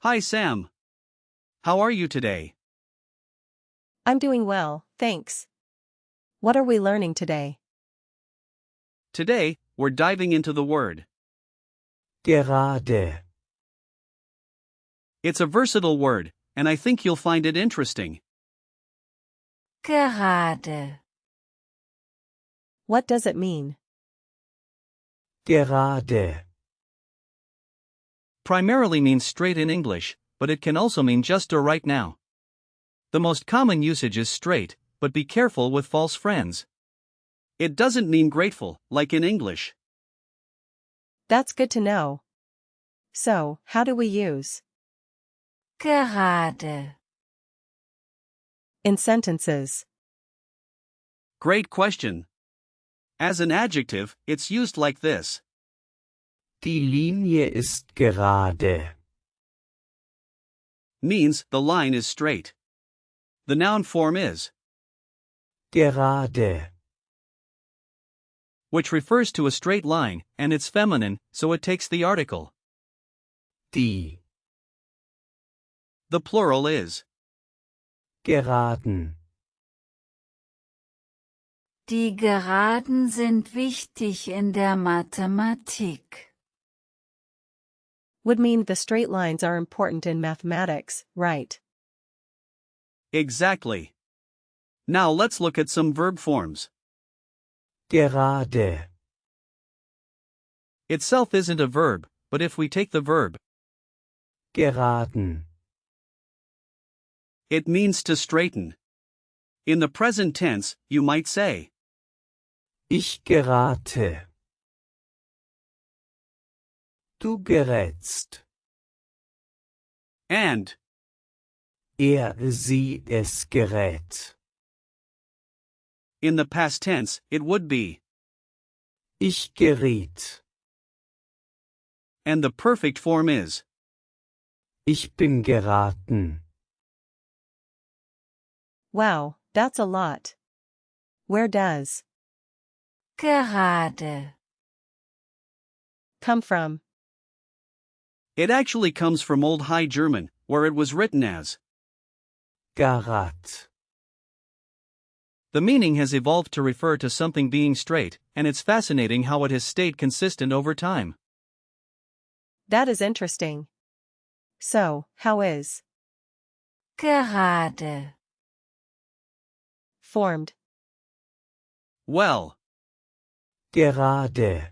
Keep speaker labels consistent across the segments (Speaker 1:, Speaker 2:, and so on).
Speaker 1: Hi Sam. How are you today?
Speaker 2: I'm doing well, thanks. What are we learning today?
Speaker 1: Today, we're diving into the word.
Speaker 3: Gerade.
Speaker 1: It's a versatile word, and I think you'll find it interesting.
Speaker 4: Gerade.
Speaker 2: What does it mean?
Speaker 3: Gerade.
Speaker 1: Primarily means straight in English, but it can also mean just or right now. The most common usage is straight, but be careful with false friends. It doesn't mean grateful, like in English.
Speaker 2: That's good to know. So, how do we use
Speaker 4: Gerade.
Speaker 2: in sentences?
Speaker 1: Great question. As an adjective, it's used like this.
Speaker 3: Die Linie ist gerade.
Speaker 1: Means the line is straight. The noun form is,
Speaker 3: Gerade.
Speaker 1: which refers to a straight line, and it's feminine, so it takes the article.
Speaker 3: Die.
Speaker 1: The plural is,
Speaker 3: Geraden.
Speaker 4: Die Geraden sind wichtig in der Mathematik.
Speaker 2: Would mean the straight lines are important in mathematics, right?
Speaker 1: exactly. Now let's look at some verb forms.
Speaker 3: Gerade.
Speaker 1: Itself isn't a verb, but if we take the verb,
Speaker 3: Geraden.
Speaker 1: it means to straighten. In the present tense, you might say,
Speaker 3: Ich gerate. Du gerätst.
Speaker 1: and,
Speaker 3: Sie, es gerät.
Speaker 1: in the past tense, it would be,
Speaker 3: Ich geriet.
Speaker 1: and the perfect form is,
Speaker 3: Ich bin geraten.
Speaker 2: Wow, that's a lot. Where does
Speaker 4: Gerade.
Speaker 2: come from?
Speaker 1: it actually comes from Old High German, where it was written as.
Speaker 3: Garat.
Speaker 1: The meaning has evolved to refer to something being straight, and it's fascinating how it has stayed consistent over time.
Speaker 2: That is interesting. So, how is
Speaker 4: Gerade.
Speaker 2: formed?
Speaker 1: Well,
Speaker 3: Gerade.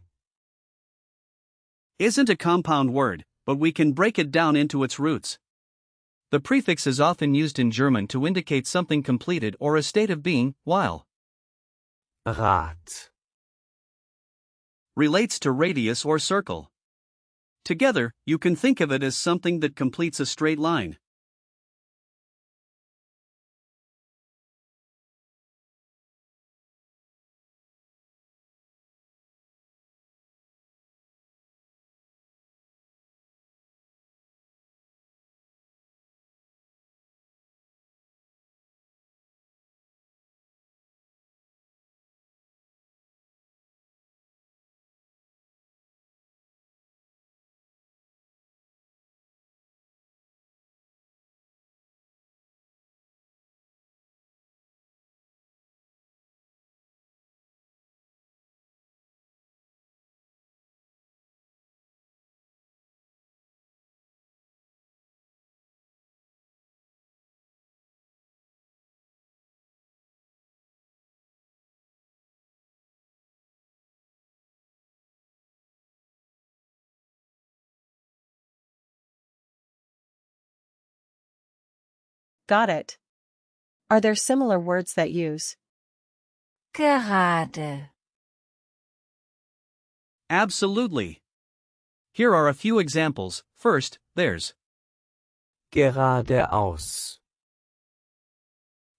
Speaker 1: isn't a compound word, but we can break it down into its roots. The prefix is often used in German to indicate something completed or a state of being, while
Speaker 3: Rad.
Speaker 1: relates to radius or circle. Together, you can think of it as something that completes a straight line.
Speaker 2: Got it. Are there similar words that use
Speaker 4: Gerade.
Speaker 1: Absolutely. Here are a few examples. First, there's,
Speaker 3: Geradeaus.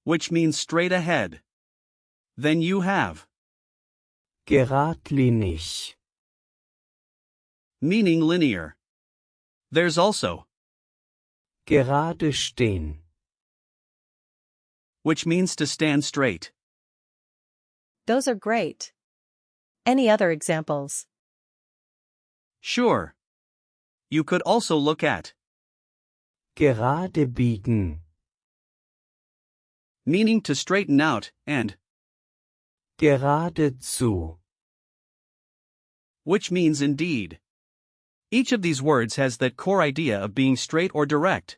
Speaker 1: which means straight ahead. Then you have,
Speaker 3: Geradlinig.
Speaker 1: meaning linear. There's also,
Speaker 3: Gerade stehen.
Speaker 1: which means to stand straight.
Speaker 2: Those are great. Any other examples?
Speaker 1: Sure. You could also look at
Speaker 3: Gerade biegen.
Speaker 1: meaning to straighten out, and
Speaker 3: Geradezu.
Speaker 1: which means indeed. Each of these words has that core idea of being straight or direct.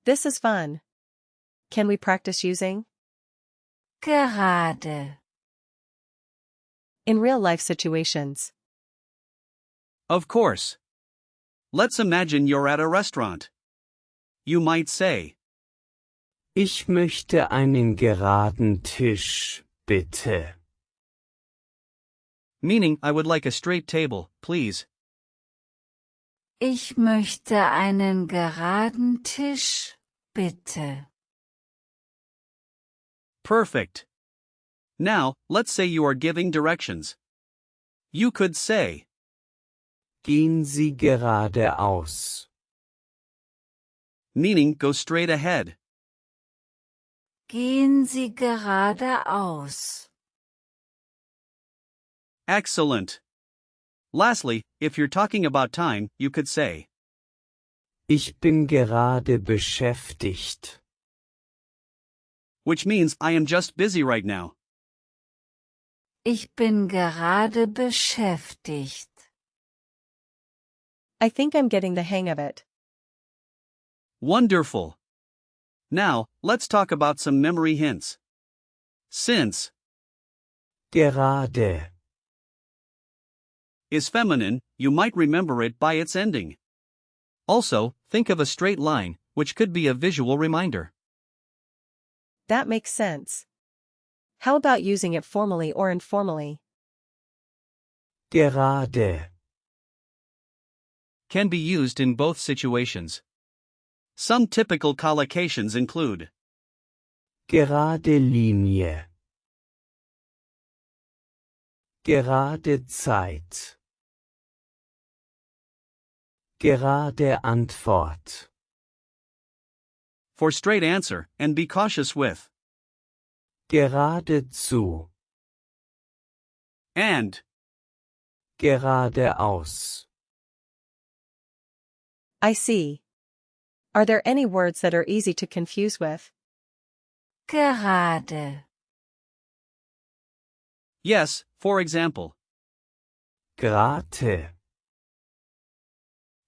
Speaker 2: This is fun. Can we practice using?
Speaker 4: Gerade.
Speaker 2: In real-life situations.
Speaker 1: Of course. Let's imagine you're at a restaurant. You might say,
Speaker 3: Ich möchte einen geraden Tisch, bitte.
Speaker 1: meaning I would like a straight table, please.
Speaker 4: Ich möchte einen geraden Tisch, bitte.
Speaker 1: Perfect. Now, let's say you are giving directions. You could say,
Speaker 3: Gehen Sie geradeaus.
Speaker 1: meaning go straight ahead.
Speaker 4: Gehen Sie geradeaus.
Speaker 1: Excellent. Lastly, if you're talking about time, you could say,
Speaker 3: Ich bin gerade beschäftigt.
Speaker 1: which means I am just busy right now.
Speaker 4: Ich bin gerade beschäftigt.
Speaker 2: I think I'm getting the hang of it.
Speaker 1: Wonderful. Now, let's talk about some memory hints. Since
Speaker 3: Gerade.
Speaker 1: is feminine, you might remember it by its ending. Also, think of a straight line, which could be a visual reminder.
Speaker 2: That makes sense. How about using it formally or informally?
Speaker 3: Gerade.
Speaker 1: Can be used in both situations. Some typical collocations include
Speaker 3: Gerade Linie. Gerade Zeit. Gerade Antwort.
Speaker 1: for straight answer, and be cautious with
Speaker 3: Geradezu.
Speaker 1: and
Speaker 3: Geradeaus.
Speaker 2: I see. Are there any words that are easy to confuse with?
Speaker 4: Gerade.
Speaker 1: yes, for example.
Speaker 3: Grate.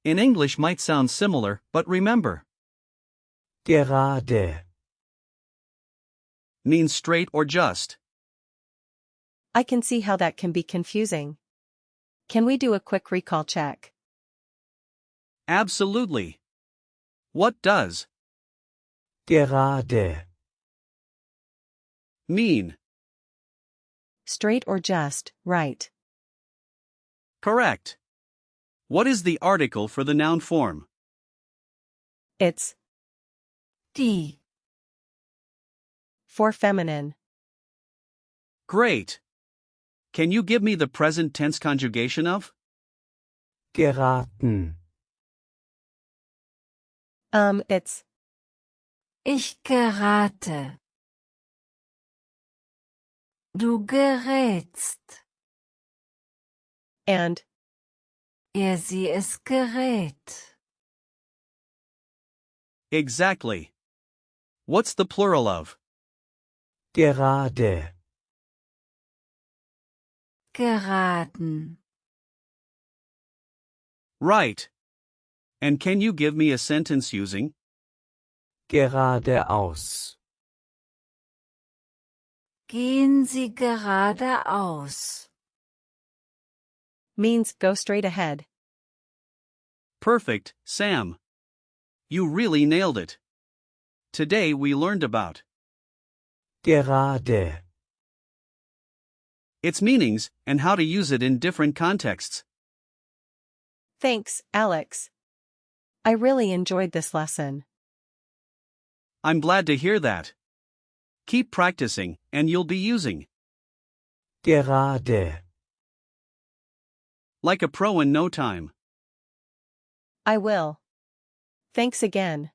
Speaker 1: In English might sound similar, but remember,
Speaker 3: Gerade.
Speaker 1: means straight or just.
Speaker 2: I can see how that can be confusing. Can we do a quick recall check?
Speaker 1: Absolutely. What does
Speaker 3: Gerade.
Speaker 1: mean?
Speaker 2: Straight or just, right.
Speaker 1: Correct. What is the article for the noun form?
Speaker 2: It's
Speaker 4: Die.
Speaker 2: for feminine.
Speaker 1: Great. Can you give me the present tense conjugation of?
Speaker 3: Geraten.
Speaker 2: It's
Speaker 4: Ich gerate. Du gerätst.
Speaker 2: and
Speaker 4: Sie es gerät.
Speaker 1: Exactly. What's the plural of?
Speaker 3: Gerade.
Speaker 4: Geraden.
Speaker 1: Right. And can you give me a sentence using
Speaker 3: Geradeaus.
Speaker 4: Gehen Sie geradeaus.
Speaker 2: means go straight ahead.
Speaker 1: perfect, Sam? You really nailed it. Today we learned about
Speaker 3: Gerade.
Speaker 1: its meanings and how to use it in different contexts.
Speaker 2: Thanks, Alex. I really enjoyed this lesson.
Speaker 1: I'm glad to hear that. Keep practicing, and you'll be using
Speaker 3: Gerade.
Speaker 1: like a pro in no time.
Speaker 2: I will. Thanks again.